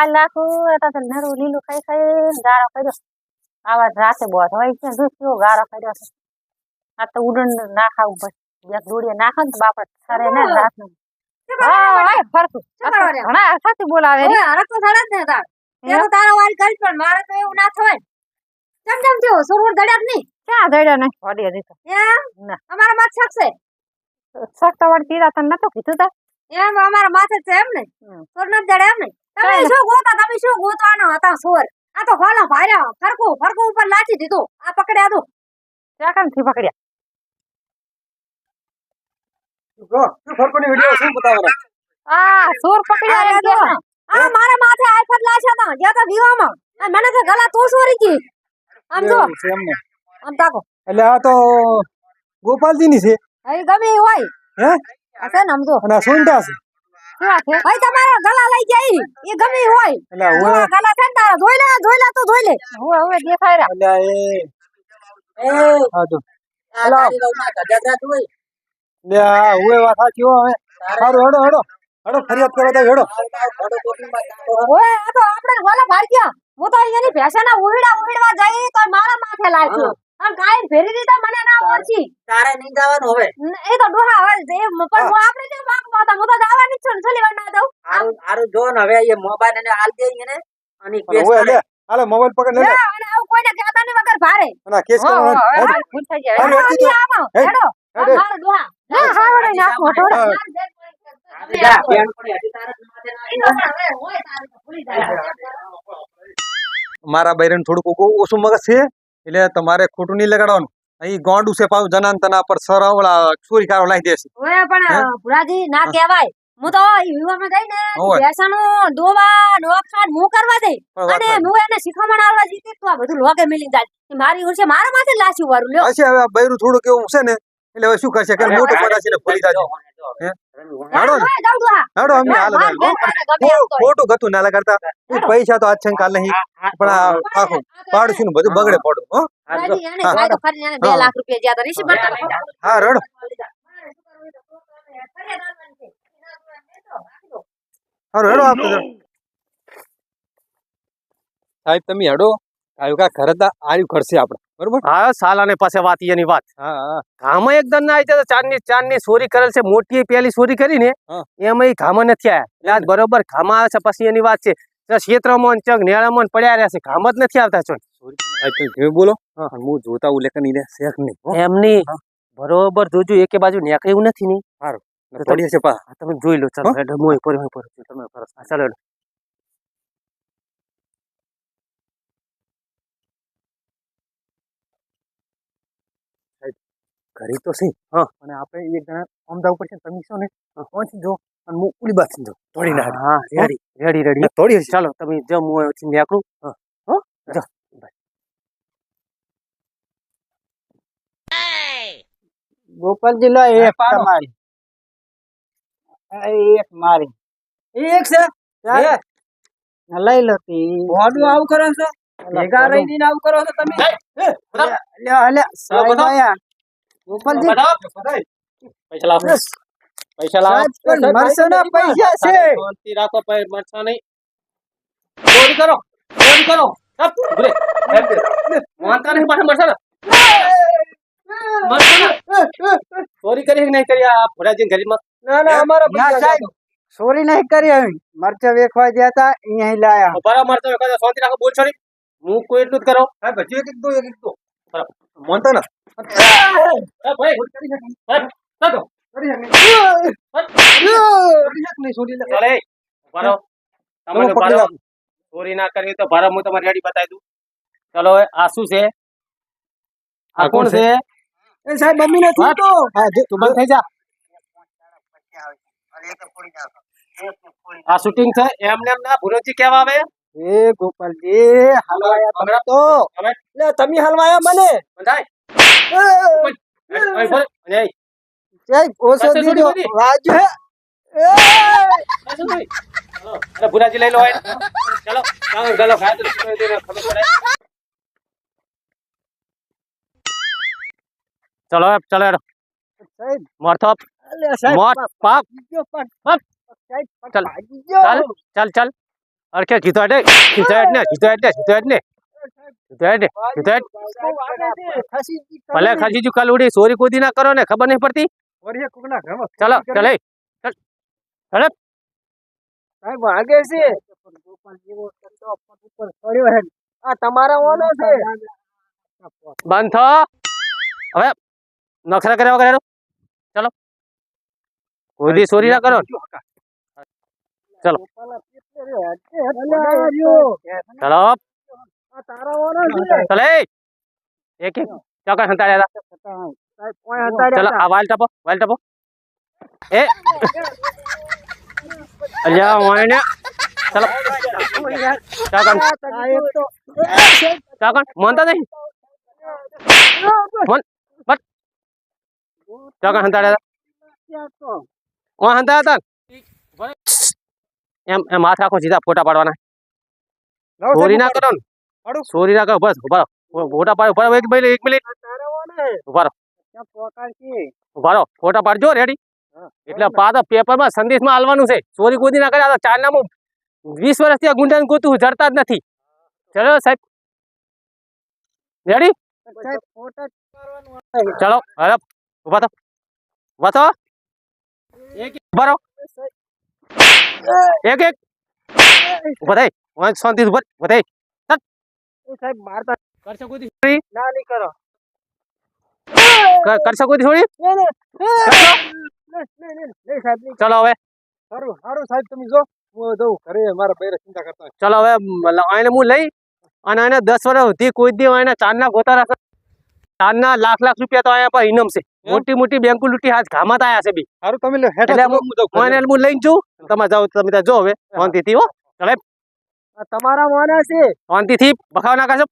કાલ નાખું એટલે તો નરું લીલું ખાઈ ખાઈ ગાળો કર્યો આવા રાતે બોધ હોય છે દૂધ ગાળો કર્યો છે આ તો ઉડન ના ખાવું પડે એક દોડીએ નાખો ને તો બાપા સરે ને રાત નું હા ફરતું ઘણા સાચી બોલાવે રે અરે તો સડે જ ને તાર તેરો તારો વાળ કરી પણ મારે તો એવું ના થાય કેમ થયો સુરવર દડ્યા જ નહીં ક્યાં દડ્યા નહીં વડી હજી તો ના અમારા માથે શકશે શકતા વડ પીરા તને નતો કીધું તા એમ અમારા માથે છે એમ ને સુર ન દડે એમ ને તમે શું ગોતવાનો હતા સુર આ તો હોલો ભાર્યા ફરકું ઉપર લાચી દીધું આ પકડ્યા તું ચાકન થી પકડ્યા ફરકોની વિડિયો શું બતાવવાનો આ સુર પકડ્યા રે કે આ મારા માથે આફત લાછા તા જે તો વિવામાં મને તો ગલા તો સોરી કી આમ જો આમ તાકો એટલે આ તો ગોપાલજી ની છે અહીં ગમે હોય હે આ છે ને આમ જો અને સોંટા છે કેવા છે ભાઈ તમારા ગલા લઈ જાય એ ગમે હોય એટલે હું ગલા છે ને તારા ધોઈ લે તું ધોઈ લે હવે દેખાય રા એટલે હા તો લે આ હું વાત સાચી હો હવે સારું હેડો ફરિયાદ કરો તો હેડો ઓય આ તો આપણે વાલા ભાગ્યા હું તો એની ભેસાના ઉડવા જઈ તો મારા માથે લાગ્યો અને કાઈ ફેરી દીધા મને ના ઓળખી તારે નહીં જવાનું હવે એ તો ડોહા હવે પણ હું આપણે જે વાક માતા હું તો જવાની છું છલી વાર ના દઉં આરું જો ને હવે એ મોબાઈલ એને હાલ દે એને અને કેસ ઓય લે હાલે મોબાઈલ પકડ લે અને આવું કોઈને કહેતા નહીં વગર ભારે અને કેસ કરો ભૂલ થઈ જાય હેડો મારો ડોહા ના હાવડે નાખો થોડો મારા બૈરન થોડુંક ઓછું મગજ છે એટલે તમારે ખોટું નહીં લગાડવાનું અહીં ગોંડું છે પાછું જનાન તના પર સરવળા ચોરી કારો લાવી દેશે ઓય પણ ભુરાજી ના કહેવાય હું તો વિવામાં જઈ ને બેસાનો દોવા નોખાડ હું કરવા દે અને હું એને શીખવામણ આલવા જીતી તો આ બધું લોગે મિલી જાય મારી ઉરસે મારા માથે લાસી વારું લ્યો હશે હવે બૈરું થોડું કેવું છે ને એટલે હવે શું કરશે કે મોટો પડા છે ને ભૂલી જાજો હાડો હાડો અમે હાલ ખોટું ગતું ના લગાડતા પૈસા તો આજ છે કાલ નહીં પણ આખું પાડશું ને બધું બગડે પડું હો તો ફરી 2 લાખ રૂપિયા જ્યાં રીસી બનતા હા રડો હારો હેડો આપતો સાહેબ તમે હેડો આવ્યું કા ઘરે તા આવ્યું કરશે આપણે બરોબર હા સાલાને પાસે વાત એની વાત હા ગામમાં એકદમ ના આવી ચાર ની ચોરી કરેલ છે મોટી પેલી ચોરી કરીને એમાં ગામમાં નથી આવ્યા આજ બરોબર ગામમાં આવે છે પછી એની વાત છે ક્ષેત્રમાં ચક નેળામાં પડ્યા રહ્યા છે ગામ જ નથી આવતા છો બોલો હું જોતા ઉલ્લેખન શેખ નહીં એમની બરોબર જોજો એકે બાજુ નેક એવું નથી નહીં સારું પડી છે પા તમે જોઈ લો ચાલો હેડો મોય પર તમે ચાલો ઘરે તો છે અને આપણે એક જણા અમદાવાદ પર છે તમે છો ને પહોંચી જો અને હું ઉલી બાદ જો તોડી ના હા રેડી તોડી ચાલો તમે જમ હું નીકળું જો ગોપાલજી લો એક તમારી એક મારી એક છે લઈ લો તી બોડું આવું કરો છો ભેગા રહીને આવું કરો છો તમે ગોપાલજી પૈસા લાવો મરસાના પૈસા છે શાંતિ રાખો ભાઈ મરસા નહીં ચોરી કરો માનતા નહીં પાછા મરસા ચોરી કરી નહીં કરી આ ભરાજી ગરીબમાં ના અમારા સાહેબ ચોરી નહીં કરી આવી મરચા વેખવા ગયા હતા અહીંયા લાયા બરાબર મરચા વેખવા શાંતિ રાખો બોલ છોડી હું કોઈ એટલું જ કરો હા ભજી એક દો મોનતા ના ભાઈ ચાલો ચોરી ના કરવી તો ભરા હું તમારી રેડી બતાવી દઉં ચલો આ શું છે આ કોણ છે એ સાહેબ મમ્મી નથી તો હા તું બંધ થઈ જા આ શૂટિંગ છે એમને એમ ના ભુરોજી કેવા આવે એ ગોપાલજી હલવાયા તમે તો લે તમે હલવાયા મને બંધાય જય ઓસો દીધો રાજુ હે અરે ભુરાજી લઈ લો ચલો ગલો ખાય તો ખબર પડે ચલો ચલો સાહેબ મારતો અલે સાહેબ મોત પાપ જો પણ ચલ સાહેબ ચાલ અરખે કીધો એટલે કીધો એટલે કીધો એટલે કીધો એટલે કીધો એટલે કીધો એટલે ભલે ખસીજુ કલુડી ચોરી કૂદી ના કરો ને ખબર નહીં પડતી વરિયા કોકના ઘરમાં ચલો ચલે સાહેબ વાગે છે ગોપાલ જેવો ધંધો પગ ઉપર પડ્યો હે આ તમારા ઓનો છે બંધ થો હવે નખરા કર્યા વગર ચલો કોઈ દી ચોરી ના કરો ચલો ચલો તારા ઓનો છે ચલે એક એક ચોકા સંતાડ્યા હતા સાહેબ કોઈ હતાડ્યા ચલો આ વાલ ટપો એ અલ્યા વાયને ચલો ચાકણ સાહેબ તો ચાકણ માનતા નહીં મન બટ ચાકણ સંતાડ્યા હતા ઓ હંતા હતા એમ હાથ રાખો સીધા ફોટા પાડવાના ચોરી ના કરો ને ચોરી ના કરો બસ ઉભા રહો ફોટા પાડો ઉભા રહો એક મિનિટ તારા ઓનો ઉભા રહો ત્યાં પોકાર છે ઉભા રહો ફોટા પાડજો રેડી એટલે પાછો પેપરમાં સંદેશમાં આલવાનું છે ચોરી કૂદી ના કરે ચાર નામું 20 વર્ષથી આ ગુંડાને ગોતું જડતા જ નથી ચલો સાહેબ રેડી સાહેબ ફોટા ચલો હવે ઉભા થો ઉભા રહો એક એક ઉભા થઈ શાંતિ ઉભા થઈ સાહેબ મારતા કરશો કૂદી છોડી ના નહીં કરો કરશો કૂદી છોડી નહીં સાહેબ નહીં ચલો હવે સારું સારું સાહેબ તમે જો હું જઉં ઘરે મારા બૈરા ચિંતા કરતા હોય. ચલો હવે આને હું લઈ અને એને 10 વર્ષ સુધી કોઈ દી એને ચાંદના ગોતા રાખે ચાંદના લાખ રૂપિયા તો અહીંયા પર ઇનામ છે મોટી મોટી બેંકો લૂંટી હાથ ઘામાં આયા છે બી સારું તમે લે હેઠા એટલે ચલો, હું જઉં ઘરે. હું લઈને જઉં તમે જાઓ તમે ત્યાં જો હવે શાંતિથી હો ચલે આ તમારા મોના છે શાંતિથી બખાવ ના કરશો